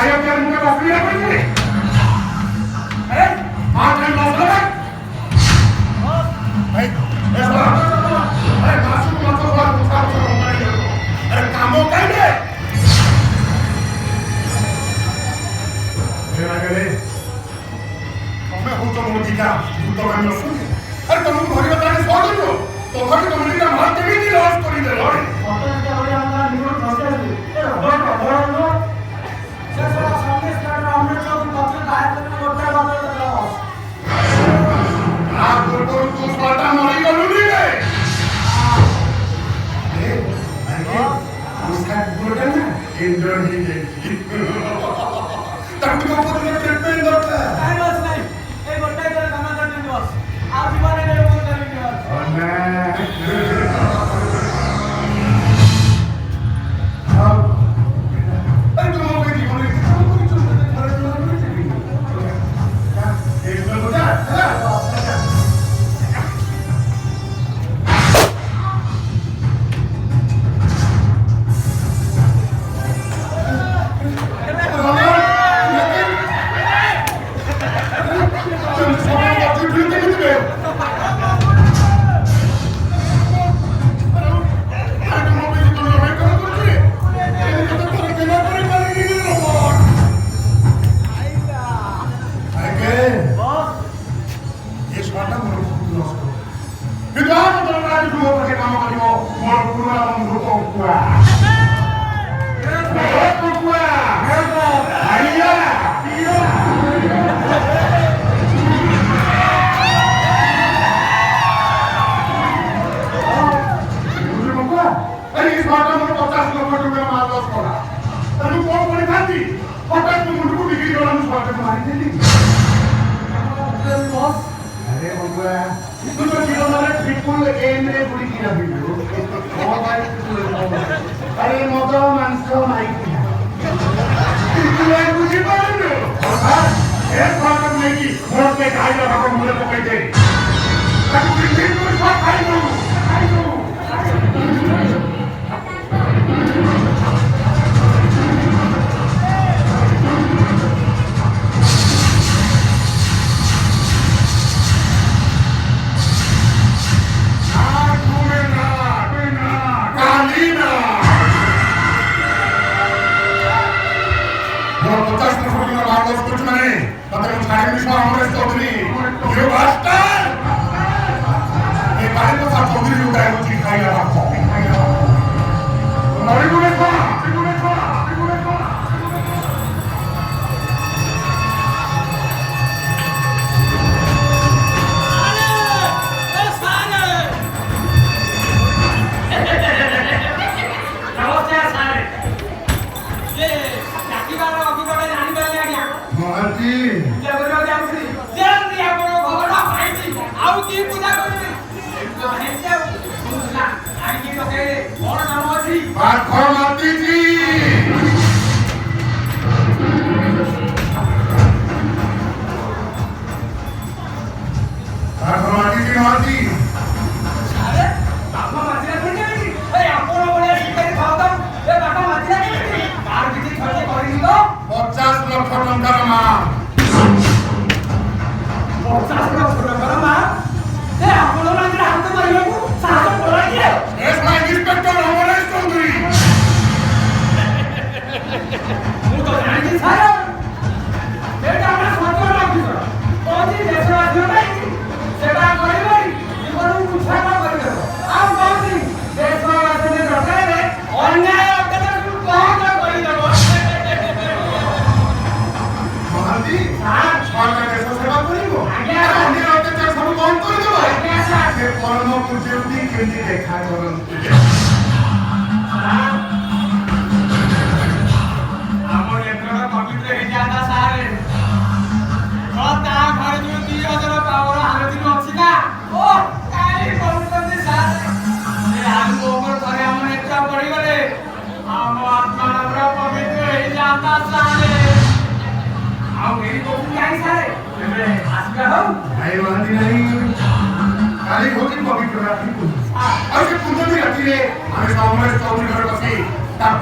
खाया क्या मुझे बकरी है कोई अरे हाथ में मौसम है भाई ऐसा अरे मासूम मत हो बात उठा अरे कामों करेंगे मेरा करे मैं हूँ तो मोदी का तो मैं सुन अरे तुम घरी बताने छोड़ दो तो घरी तुमने का मार के भी नहीं लॉस कर दे लो ऑटो के बड़े हमारा निकल फंसे हैं ये रबर लो सर सामने स्टार्ट हमने जो पत्र बाहर करने मोटा बात लगाओ आप को तू स्वाटा नहीं करूंगी रे ए अरे उसका बोलता ना इंद्र ही देखी तब तो बोलने के पे इंद्र नहीं बस नहीं एक गोटा कर काम करने बस आप दीवाने नहीं बोल करेंगे बस और मैं अरे तुम लोग की जीवन में काम करो तुम घर में क्या एक बार बता अरे मजा मानसो माहिती तुला बुझी पाहिजे हे स्वागत नाही की मोठे खायला बाबा मुलं पकायचे तू किती स्वागत खायलो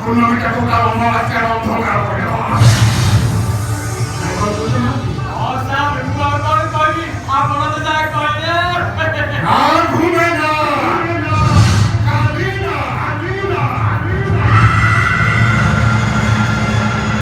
पूर्णमी